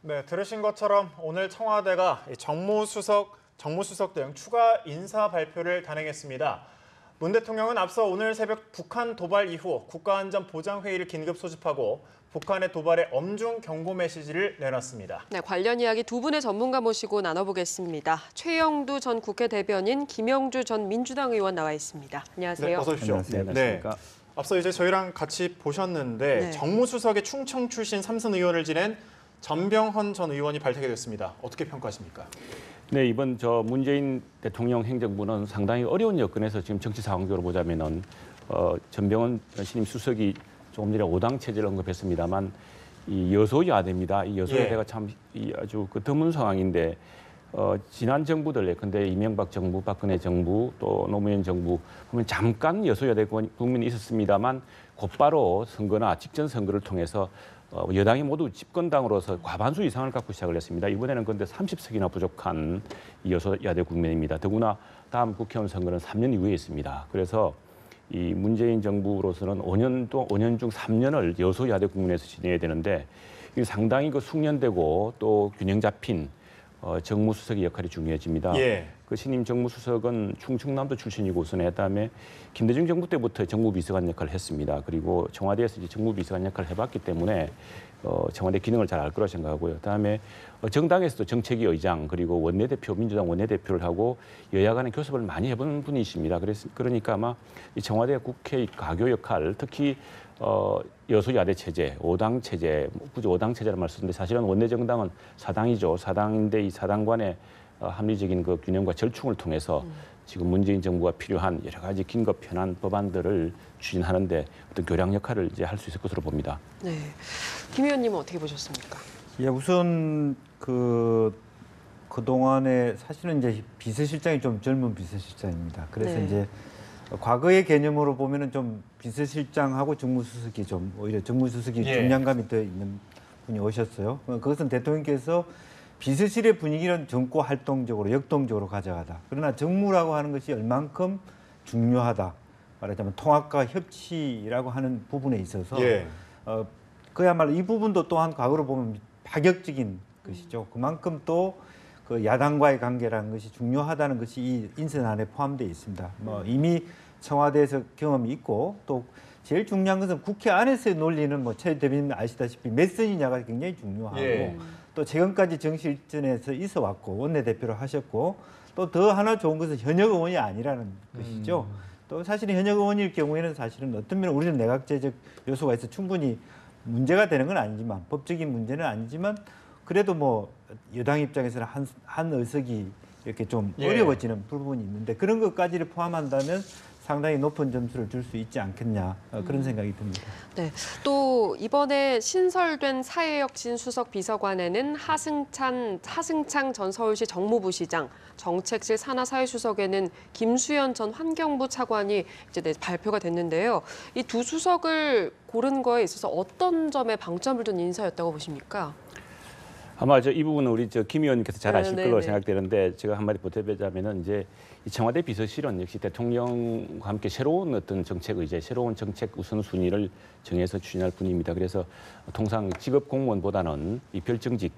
네, 들으신 것처럼 오늘 청와대가 정무수석 등 추가 인사 발표를 단행했습니다. 문 대통령은 앞서 오늘 새벽 북한 도발 이후 국가안전보장회의를 긴급 소집하고 북한의 도발에 엄중 경고 메시지를 내놨습니다. 네, 관련 이야기 두 분의 전문가 모시고 나눠보겠습니다. 최영두 전 국회 대변인, 김영주 전 민주당 의원 나와 있습니다. 안녕하세요. 네, 어서 오십시오. 안녕하세요. 네, 앞서 이제 저희랑 같이 보셨는데 네. 정무수석의 충청 출신 삼선 의원을 지낸 전병헌 전 의원이 발탁이 됐습니다. 어떻게 평가하십니까? 네, 이번 문재인 대통령 행정부는 상당히 어려운 여건에서 지금 정치 상황적으로 보자면은 전병헌 신임 수석이 조금 전에 5당 체제를 언급했습니다만 이 여소야대입니다. 이 여소야대가 참 아주 드문 상황인데 지난 정부들 예컨대 이명박 정부, 박근혜 정부, 또 노무현 정부 보면 잠깐 여소야대 국민이 있었습니다만 곧바로 선거나 직전 선거를 통해서 여당이 모두 집권당으로서 과반수 이상을 갖고 시작을 했습니다. 이번에는 그런데 30석이나 부족한 이 여소야대 국면입니다. 더구나 다음 국회의원 선거는 3년 이후에 있습니다. 그래서 이 문재인 정부로서는 5년 중 3년을 여소야대 국면에서 지내야 되는데 이게 상당히 숙련되고 또 균형 잡힌 정무수석의 역할이 중요해집니다. 예. 그 신임 정무수석은 충청남도 출신이고 우선 그다음에 김대중 정부 때부터 정무비서관 역할을 했습니다. 그리고 청와대에서 이제 정무비서관 역할을 해봤기 때문에 청와대 기능을 잘 알 거라 생각하고요. 그다음에 정당에서도 정책위 의장 그리고 원내대표, 민주당 원내대표를 하고 여야 간의 교섭을 많이 해본 분이십니다. 그러니까 아마 이 청와대 국회의 가교 역할, 특히 여소야대 체제, 5당 체제, 굳이 5당 체제라는 말씀인데 사실은 원내정당은 4당이죠. 4당인데 이 4당 간의 합리적인 그 균형과 절충을 통해서 지금 문재인 정부가 필요한 여러 가지 긴급 현안 법안들을 추진하는데 어떤 교량 역할을 이제 할 수 있을 것으로 봅니다. 네, 김 의원님은 어떻게 보셨습니까? 예, 우선 그동안에 사실은 이제 비서실장이 좀 젊은 비서실장입니다. 그래서 네. 이제 과거의 개념으로 보면은 좀 비서실장하고 정무수석이 좀 오히려 정무수석이 예. 중량감이 더 있는 분이 오셨어요. 그것은 대통령께서 비서실의 분위기는 젊고 활동적으로 역동적으로 가져가다. 그러나 정무라고 하는 것이 얼만큼 중요하다. 말하자면 통합과 협치라고 하는 부분에 있어서 예. 그야말로 이 부분도 또한 과거로 보면 파격적인 것이죠. 그만큼 또 그 야당과의 관계라는 것이 중요하다는 것이 이 인선안에 포함되어 있습니다. 뭐 이미 청와대에서 경험이 있고 또 제일 중요한 것은 국회 안에서의 논리는 뭐 최 대변인 아시다시피 몇 선이냐가 굉장히 중요하고 예. 또 최근까지 정치 일전에서 있어 왔고 원내대표를 하셨고 또 더 하나 좋은 것은 현역 의원이 아니라는 것이죠. 또 사실 현역 의원일 경우에는 사실은 어떤 면은 우리는 내각제적 요소가 있어 충분히 문제가 되는 건 아니지만 법적인 문제는 아니지만 그래도 뭐 여당 입장에서는 한 의석이 이렇게 좀 예. 어려워지는 부분이 있는데 그런 것까지를 포함한다면 상당히 높은 점수를 줄 수 있지 않겠냐 그런 생각이 듭니다. 네, 또 이번에 신설된 사회혁신 수석 비서관에는 하승창 전 서울시 정무부시장, 정책실 산하사회수석에는 김수현 전 환경부 차관이 이제 발표가 됐는데요. 이 두 수석을 고른 거에 있어서 어떤 점에 방점을 둔 인사였다고 보십니까? 아마 이 부분은 우리 김 의원님께서 잘 아실 네네. 걸로 생각되는데 제가 한마디 보태자면은 이제 이 청와대 비서실은 역시 대통령과 함께 새로운 어떤 정책 의제, 새로운 정책 우선순위를 정해서 추진할 뿐입니다. 그래서 통상 직업 공무원보다는 이 별정직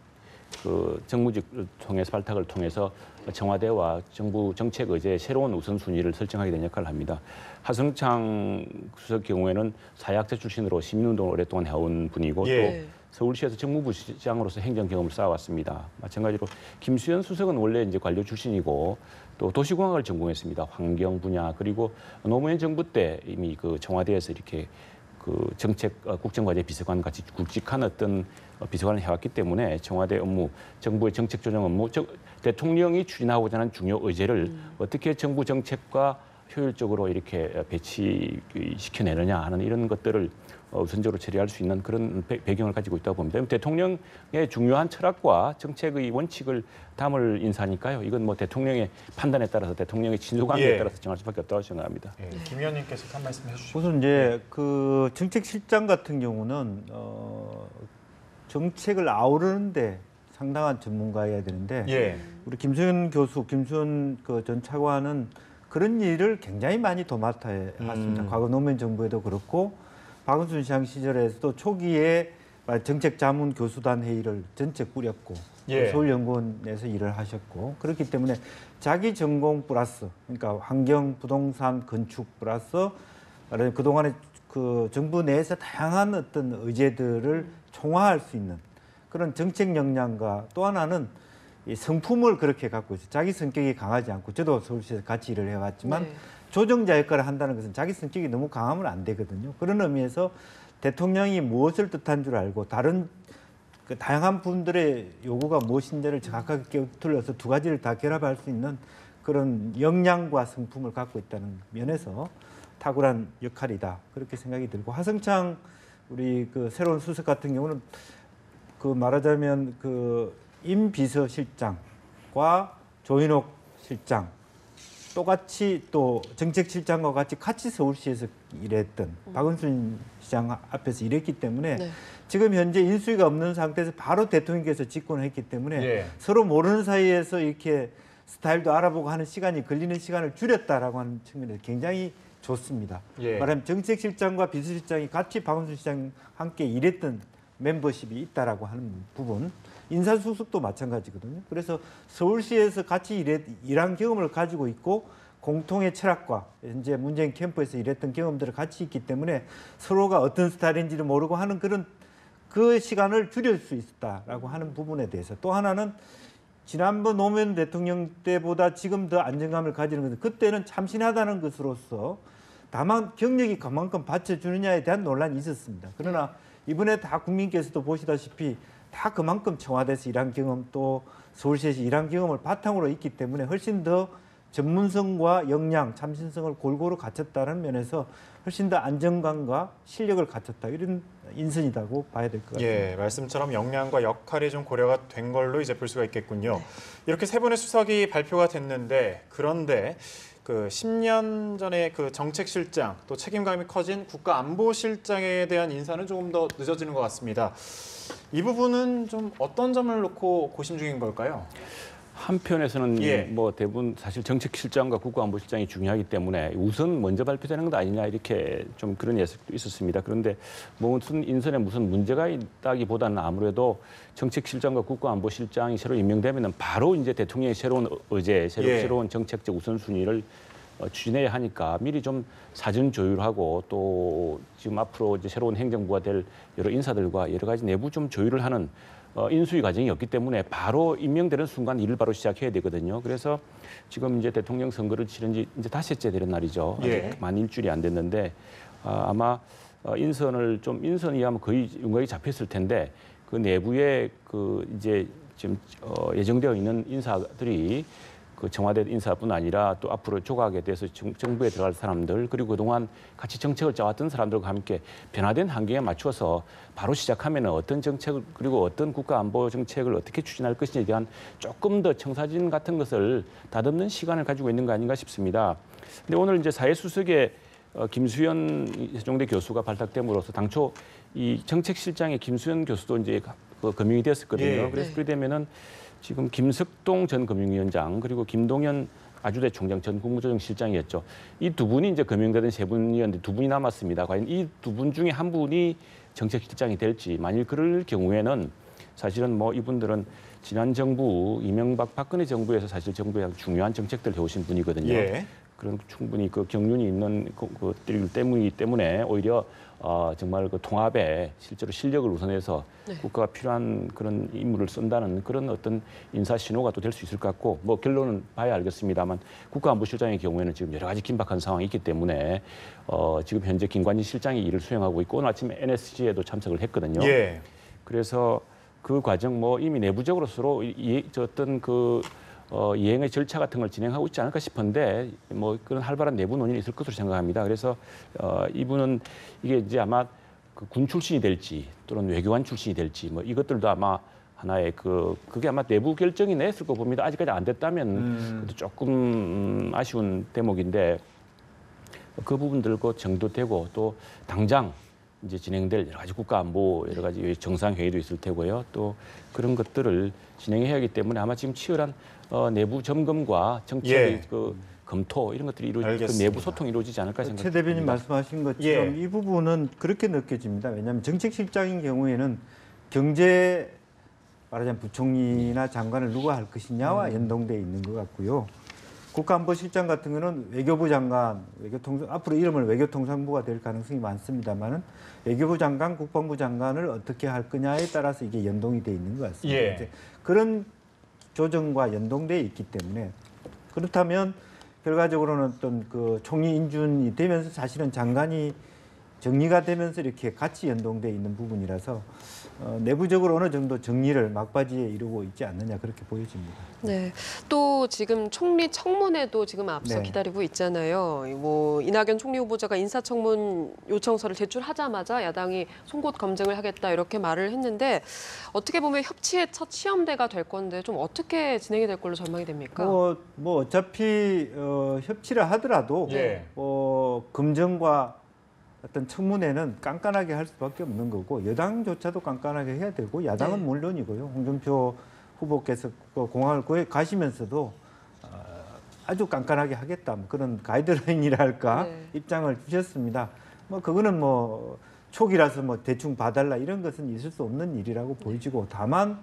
정무직을 통해서 발탁을 통해서 청와대와 정부 정책 의제의 새로운 우선순위를 설정하게 된 역할을 합니다. 하승창 수석 경우에는 사회학자 출신으로 시민운동을 오랫동안 해온 분이고 예. 또 서울시에서 정무부시장으로서 행정 경험을 쌓아왔습니다. 마찬가지로 김수현 수석은 원래 이제 관료 출신이고 또 도시공학을 전공했습니다. 환경 분야 그리고 노무현 정부 때 이미 그 청와대에서 이렇게 그 정책 국정과제 비서관 같이 굵직한 어떤 비서관을 해왔기 때문에 청와대 업무, 정부의 정책 조정 업무, 대통령이 추진하고자 하는 중요 의제를 어떻게 정부 정책과 효율적으로 이렇게 배치시켜내느냐 하는 이런 것들을 우선적으로 처리할 수 있는 그런 배경을 가지고 있다고 봅니다. 대통령의 중요한 철학과 정책의 원칙을 담을 인사니까요. 이건 뭐 대통령의 판단에 따라서 대통령의 진솔관계에 따라서 정할 수밖에 없다고 생각합니다. 예. 김 의원님께서 한 말씀 해주시죠. 우선 이제 그 정책실장 같은 경우는 정책을 아우르는데 상당한 전문가여야 되는데 예. 우리 김수현 교수, 김수현 전 차관은 그런 일을 굉장히 많이 도맡아 왔습니다. 과거 노무현 정부에도 그렇고 박은순 시장 시절에서도 초기에 정책자문교수단 회의를 전체 꾸렸고 예. 서울연구원에서 일을 하셨고 그렇기 때문에 자기 전공 플러스 그러니까 환경, 부동산, 건축 플러스 그동안에 그 정부 내에서 다양한 어떤 의제들을 총화할 수 있는 그런 정책 역량과 또 하나는 이 성품을 그렇게 갖고 있어요. 자기 성격이 강하지 않고 저도 서울시에서 같이 일을 해왔지만 네. 조정자 역할을 한다는 것은 자기 성격이 너무 강하면 안 되거든요. 그런 의미에서 대통령이 무엇을 뜻한 줄 알고 다른 그 다양한 분들의 요구가 무엇인지를 정확하게 꿰뚫어서 두 가지를 다 결합할 수 있는 그런 역량과 성품을 갖고 있다는 면에서 탁월한 역할이다 그렇게 생각이 들고 하승창 우리 그 새로운 수석 같은 경우는 그 말하자면 그 임 비서실장과 조인옥 실장 똑같이 또 정책실장과 같이 서울시에서 일했던 박은순 시장 앞에서 일했기 때문에 네. 지금 현재 인수위가 없는 상태에서 바로 대통령께서 집권을 했기 때문에 예. 서로 모르는 사이에서 이렇게 스타일도 알아보고 하는 시간이 걸리는 시간을 줄였다라고 하는 측면에서 굉장히 좋습니다. 예. 말하면 정책실장과 비서실장이 같이 박은순 시장 함께 일했던 멤버십이 있다라고 하는 부분, 인사수석도 마찬가지거든요. 그래서 서울시에서 같이 일한 경험을 가지고 있고 공통의 철학과 현재 문재인 캠프에서 일했던 경험들을 같이 있기 때문에 서로가 어떤 스타일인지를 모르고 하는 그런 그 시간을 줄일 수 있다라고 하는 부분에 대해서 또 하나는 지난번 노무현 대통령 때보다 지금 더 안정감을 가지는 것은 그때는 참신하다는 것으로서 다만 경력이 그만큼 받쳐주느냐에 대한 논란이 있었습니다. 그러나 이번에 다 국민께서도 보시다시피 다 그만큼 청와대에서 일한 경험 또 서울시에서 일한 경험을 바탕으로 있기 때문에 훨씬 더 전문성과 역량, 참신성을 골고루 갖췄다는 면에서 훨씬 더 안정감과 실력을 갖췄다 이런 인선이라고 봐야 될 것 같습니다. 예, 말씀처럼 역량과 역할이 좀 고려가 된 걸로 이제 볼 수가 있겠군요. 이렇게 세 분의 수석이 발표가 됐는데 그런데 그 10년 전에 그 정책실장 또 책임감이 커진 국가안보실장에 대한 인사는 조금 더 늦어지는 것 같습니다. 이 부분은 좀 어떤 점을 놓고 고심 중인 걸까요? 한편에서는 예. 뭐 대부분 사실 정책실장과 국가안보실장이 중요하기 때문에 우선 먼저 발표되는 것 아니냐 이렇게 좀 그런 예측도 있었습니다. 그런데 무슨 인선에 무슨 문제가 있다기보다는 아무래도 정책실장과 국가안보실장이 새로 임명되면은 바로 이제 대통령의 새로운 의제, 새로운 정책적 우선순위를 추진해야 하니까 미리 좀 사전 조율하고 또 지금 앞으로 이제 새로운 행정부가 될 여러 인사들과 여러 가지 내부 좀 조율을 하는 인수위 과정이 없기 때문에 바로 임명되는 순간 일을 바로 시작해야 되거든요. 그래서 지금 이제 대통령 선거를 치른 지 이제 닷새째 되는 날이죠. 예. 아직 만 일주일이 안 됐는데 아마 인선이 아마 거의 윤곽이 잡혔을 텐데 그 내부에 그 이제 지금 예정되어 있는 인사들이 그 청와대 인사뿐 아니라 또 앞으로 조각에 대해서 정부에 들어갈 사람들 그리고 그동안 같이 정책을 짜왔던 사람들과 함께 변화된 환경에 맞춰서 바로 시작하면 어떤 정책을 그리고 어떤 국가안보 정책을 어떻게 추진할 것인지에 대한 조금 더 청사진 같은 것을 다듬는 시간을 가지고 있는 거 아닌가 싶습니다. 근데 오늘 이제 사회수석의 김수현 세종대 교수가 발탁됨으로써 당초 이 정책실장의 김수현 교수도 이제 금융이 됐었거든요. 예. 그래서 그렇게 되면은 지금 김석동 전 금융위원장 그리고 김동연 아주대 총장 전 국무조정실장이었죠. 이 두 분이 이제 금융되던 세 분이었는데 두 분이 남았습니다. 과연 이 두 분 중에 한 분이 정책실장이 될지 만일 그럴 경우에는 사실은 뭐 이분들은 지난 정부 이명박 박근혜 정부에서 사실 정부에 중요한 정책들을 해오신 분이거든요. 예. 그런 충분히 그 경륜이 있는 것들 때문에 오히려 정말 그 통합에 실제로 실력을 우선해서 국가가 필요한 그런 인물을 쓴다는 그런 어떤 인사 신호가 또 될 수 있을 것 같고 뭐 결론은 봐야 알겠습니다만 국가안보실장의 경우에는 지금 여러 가지 긴박한 상황이 있기 때문에 지금 현재 김관진 실장이 일을 수행하고 있고 오늘 아침에 NSG에도 참석을 했거든요. 예. 그래서 그 과정 뭐 이미 내부적으로 서로 어떤 그 이행의 절차 같은 걸 진행하고 있지 않을까 싶은데 뭐 그런 활발한 내부 논의는 있을 것으로 생각합니다. 그래서 이분은 이게 이제 아마 그 군 출신이 될지 또는 외교관 출신이 될지 뭐 이것들도 아마 하나의 그게 아마 내부 결정이 냈을 거 봅니다. 아직까지 안 됐다면 조금 아쉬운 대목인데 그 부분들과 정도되고 또 당장 이제 진행될 여러 가지 국가안보 여러 가지 정상회의도 있을 테고요. 또 그런 것들을 진행해야 하기 때문에 아마 지금 치열한 내부 점검과 정책의 그 검토 이런 것들이 그 내부 소통이 이루어지지 않을까 생각합니다. 최 대변인 말씀하신 것처럼 이 부분은 그렇게 느껴집니다. 왜냐하면 정책실장인 경우에는 경제 말하자면 부총리나 장관을 누가 할 것이냐와 연동돼 있는 것 같고요. 국가안보실장 같은 경우는 외교부 장관, 앞으로 이름을 외교통상부가 될 가능성이 많습니다만은 외교부 장관, 국방부 장관을 어떻게 할 거냐에 따라서 이게 연동이 돼 있는 것 같습니다. 예. 이제 그런 조정과 연동돼 있기 때문에 그렇다면 결과적으로는 어떤 그 총리 인준이 되면서 사실은 장관이 정리가 되면서 이렇게 같이 연동돼 있는 부분이라서 내부적으로 어느 정도 정리를 막바지에 이루고 있지 않느냐 그렇게 보여집니다. 네. 또 지금 총리 청문회도 지금 앞서 네. 기다리고 있잖아요. 뭐 이낙연 총리 후보자가 인사청문 요청서를 제출하자마자 야당이 송곳 검증을 하겠다 이렇게 말을 했는데 어떻게 보면 협치의 첫 시험대가 될 건데 좀 어떻게 진행이 될 걸로 전망이 됩니까? 뭐 어차피 협치를 하더라도 예. 검증과 어떤 청문회는 깐깐하게 할 수밖에 없는 거고 여당조차도 깐깐하게 해야 되고 야당은 네. 물론이고요. 홍준표 후보께서 공항을 가시면서도 아주 깐깐하게 하겠다 뭐 그런 가이드라인이랄까 네. 입장을 주셨습니다. 뭐 그거는 뭐 초기라서 뭐 대충 봐달라 이런 것은 있을 수 없는 일이라고 보이지고 다만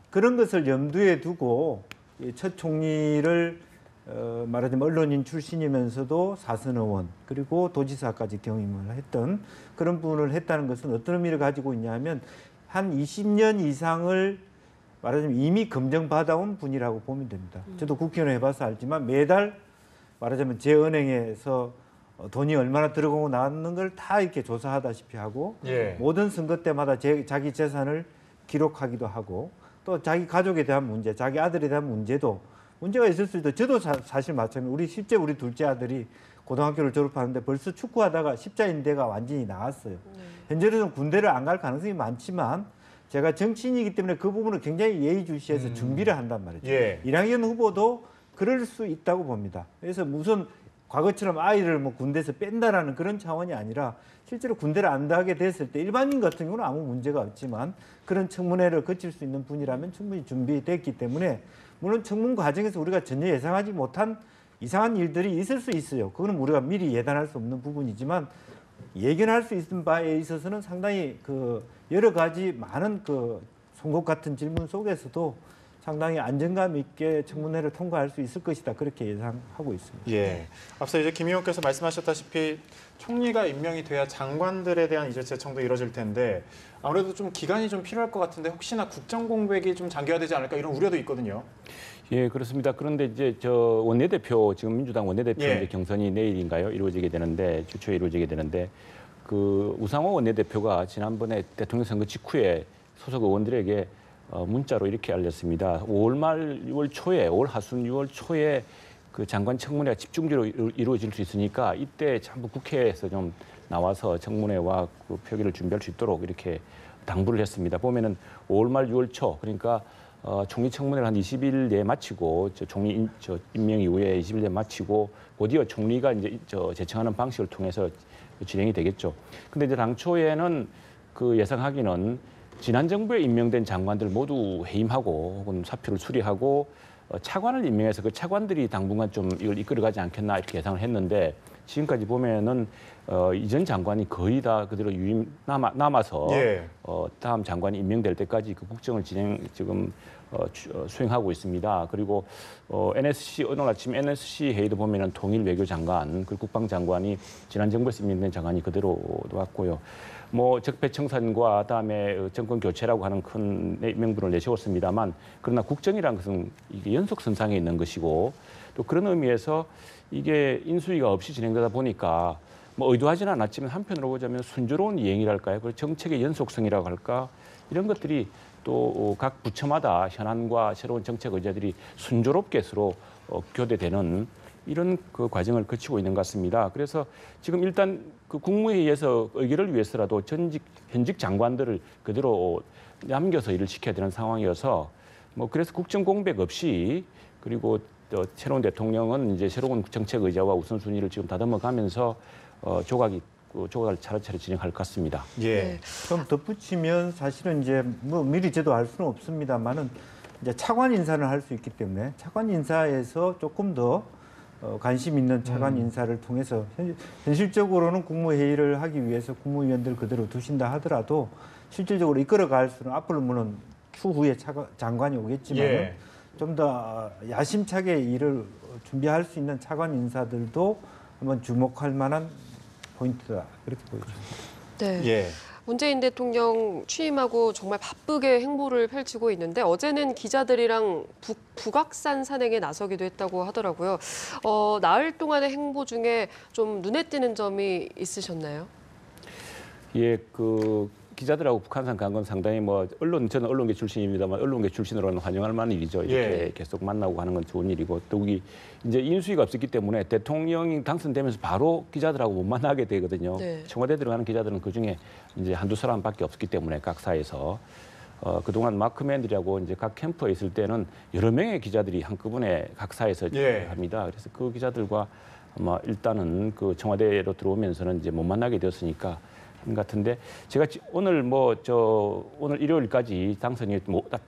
그런 것을 염두에 두고 이 첫 총리를 말하자면 언론인 출신이면서도 사선 의원 그리고 도지사까지 경임을 했던 그런 분을 했다는 것은 어떤 의미를 가지고 있냐면 한 20년 이상을 말하자면 이미 검증받아온 분이라고 보면 됩니다. 저도 국회의원 해봐서 알지만 매달 말하자면 제 은행에서 돈이 얼마나 들어가고 나왔는 걸 다 이렇게 조사하다시피 하고 예. 모든 선거 때마다 자기 재산을 기록하기도 하고 또 자기 가족에 대한 문제, 자기 아들에 대한 문제가 있을 수 있도 저도 사실 마찬가지입니다. 실제 우리 둘째 아들이 고등학교를 졸업하는데 벌써 축구하다가 십자인대가 완전히 나왔어요. 현재로는 군대를 안 갈 가능성이 많지만 제가 정치인이기 때문에 그 부분을 굉장히 예의주시해서 준비를 한단 말이죠. 예. 이낙연 후보도 그럴 수 있다고 봅니다. 그래서 무슨 과거처럼 아이를 뭐 군대에서 뺀다라는 그런 차원이 아니라 실제로 군대를 안 가게 됐을 때 일반인 같은 경우는 아무 문제가 없지만 그런 청문회를 거칠 수 있는 분이라면 충분히 준비됐기 때문에 물론 청문 과정에서 우리가 전혀 예상하지 못한 이상한 일들이 있을 수 있어요. 그거는 우리가 미리 예단할 수 없는 부분이지만 예견할 수 있는 바에 있어서는 상당히 그 여러 가지 많은 그 송곳 같은 질문 속에서도 상당히 안정감 있게 청문회를 통과할 수 있을 것이다. 그렇게 예상하고 있습니다. 예. 앞서 이제 김 의원께서 말씀하셨다시피 총리가 임명이 돼야 장관들에 대한 이제 재청도 이뤄질 텐데 아무래도 좀 기간이 좀 필요할 것 같은데 혹시나 국정 공백이 좀 장기화되지 않을까 이런 우려도 있거든요. 예, 그렇습니다. 그런데 이제 저 원내대표 지금 민주당 원내대표 예. 이제 경선이 내일인가요? 이루어지게 되는데 주초에 이루어지게 되는데 그 우상호 원내대표가 지난번에 대통령 선거 직후에 소속 의원들에게 문자로 이렇게 알렸습니다. 5월 말 6월 초에 올 하순 6월 초에 그 장관 청문회가 집중적으로 이루어질 수 있으니까 이때 전부 국회에서 좀 나와서 청문회와 그 표기를 준비할 수 있도록 이렇게 당부를 했습니다. 보면은 5월 말 6월 초 그러니까 총리 청문회를 한 20일 내에 마치고 총리 임명 이후에 20일 내에 마치고 곧이어 총리가 이제 제청하는 방식을 통해서 진행이 되겠죠. 근데 이제 당초에는 그 예상하기는 지난 정부에 임명된 장관들 모두 해임하고 혹은 사표를 수리하고 차관을 임명해서 그 차관들이 당분간 좀 이걸 이끌어가지 않겠나 이렇게 예상을 했는데 지금까지 보면은 이전 장관이 거의 다 그대로 남아서 예. 다음 장관이 임명될 때까지 그 국정을 지금 수행하고 있습니다. 그리고 NSC 오늘 아침 NSC 회의도 보면은 통일 외교장관 그리고 국방장관이 지난 정부에서 임명된 장관이 그대로 왔고요. 뭐 적폐청산과 그다음에 정권 교체라고 하는 큰 명분을 내세웠습니다만 그러나 국정이라는 것은 이게 연속선상에 있는 것이고 또 그런 의미에서 이게 인수위가 없이 진행되다 보니까 뭐 의도하지는 않았지만 한편으로 보자면 순조로운 이행이랄까요? 그 정책의 연속성이라고 할까? 이런 것들이 또 각 부처마다 현안과 새로운 정책 의제들이 순조롭게 서로 교대되는 이런 그 과정을 거치고 있는 것 같습니다. 그래서 지금 일단 그 국무회의에서 의결을 위해서라도 현직 장관들을 그대로 남겨서 일을 시켜야 되는 상황이어서 뭐 그래서 국정 공백 없이 그리고 또 새로운 대통령은 이제 새로운 정책 의제와 우선순위를 지금 다듬어가면서 조각을 차례차례 진행할 것 같습니다. 예. 네. 좀 덧붙이면 사실은 이제 뭐 미리 저도 알 수는 없습니다만은 이제 차관 인사를 할 수 있기 때문에 차관 인사에서 조금 더 관심 있는 차관 인사를 통해서 현실적으로는 국무회의를 하기 위해서 국무위원들 그대로 두신다 하더라도 실질적으로 이끌어갈 수는 앞으로는 추후에 장관이 오겠지만 예. 좀 더 야심차게 일을 준비할 수 있는 차관 인사들도 한번 주목할 만한 포인트다 이렇게 보여집니다. 네. 예. 문재인 대통령 취임하고 정말 바쁘게 행보를 펼치고 있는데 어제는 기자들이랑 북악산 산행에 나서기도 했다고 하더라고요. 나흘 동안의 행보 중에 좀 눈에 띄는 점이 있으셨나요? 예, 그 기자들하고 북한산 간 건 상당히 뭐 저는 언론계 출신입니다만 언론계 출신으로는 환영할 만한 일이죠. 이렇게 예. 계속 만나고 하는 건 좋은 일이고 더욱이 이제 인수위가 없었기 때문에 대통령이 당선되면서 바로 기자들하고 못 만나게 되거든요. 네. 청와대 들어가는 기자들은 그 중에 이제 한두 사람밖에 없었기 때문에 각 사에서 그동안 마크맨들이라고 이제 각 캠프에 있을 때는 여러 명의 기자들이 한꺼번에 각 사에서 예. 합니다. 그래서 그 기자들과 아마 일단은 그 청와대로 들어오면서는 이제 못 만나게 되었으니까 같은데 제가 오늘 오늘 일요일까지 당선이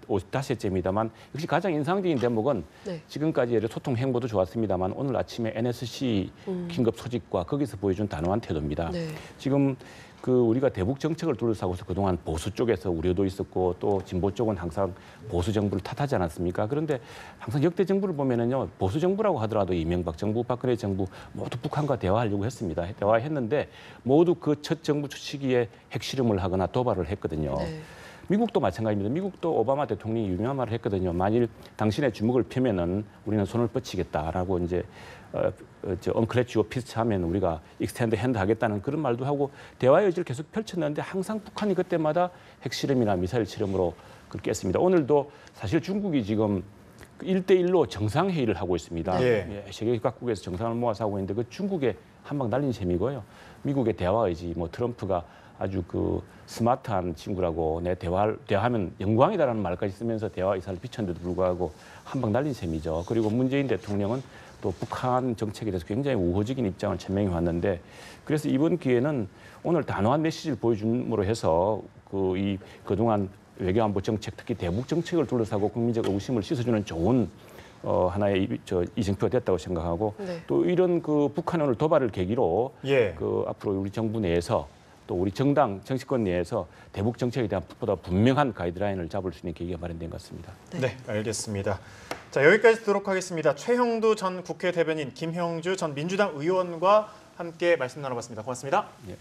55회째입니다만 역시 가장 인상적인 대목은 네. 지금까지 소통 행보도 좋았습니다만 오늘 아침에 NSC 긴급 소집과 거기서 보여준 단호한 태도입니다. 네. 지금 그 우리가 대북 정책을 둘러싸고서 그동안 보수 쪽에서 우려도 있었고 또 진보 쪽은 항상 보수 정부를 탓하지 않았습니까? 그런데 항상 역대 정부를 보면은요 보수 정부라고 하더라도 이명박 정부, 박근혜 정부 모두 북한과 대화하려고 했습니다. 대화했는데 모두 그 첫 정부 시기에 핵실험을 하거나 도발을 했거든요. 네. 미국도 마찬가지입니다. 미국도 오바마 대통령이 유명한 말을 했거든요. 만일 당신의 주먹을 펴면은 우리는 손을 뻗치겠다라고 이제 언클래치 오 피스 하면 우리가 익스텐드 핸드 하겠다는 그런 말도 하고 대화의 여지를 계속 펼쳤는데 항상 북한이 그때마다 핵실험이나 미사일 실험으로 그렇게 했습니다. 오늘도 사실 중국이 지금 1대1로 정상회의를 하고 있습니다. 예. 세계 각국에서 정상을 모아서 하고 있는데 그 중국에 한 방 날린 셈이고요. 미국의 대화 의지, 트럼프가 아주 그 스마트한 친구라고 내 대화하면 영광이다라는 말까지 쓰면서 대화 의사를 비쳤는데도 불구하고 한 방 날린 셈이죠. 그리고 문재인 대통령은 또 북한 정책에 대해서 굉장히 우호적인 입장을 천명해 왔는데 그래서 이번 기회는 오늘 단호한 메시지를 보여줌으로 해서 그동안 외교안보 정책 특히 대북 정책을 둘러싸고 국민적 의구심을 씻어주는 좋은 하나의 이정표가 됐다고 생각하고 네. 또 이런 그 북한 오늘 도발을 계기로 예. 그 앞으로 우리 정부 내에서 또 우리 정당 정치권 내에서 대북 정책에 대한 보다 분명한 가이드라인을 잡을 수 있는 계기가 마련된 것 같습니다. 네, 알겠습니다. 자, 여기까지 듣도록 하겠습니다. 최형두 전 국회 대변인, 김형주 전 민주당 의원과 함께 말씀 나눠봤습니다. 고맙습니다. 예.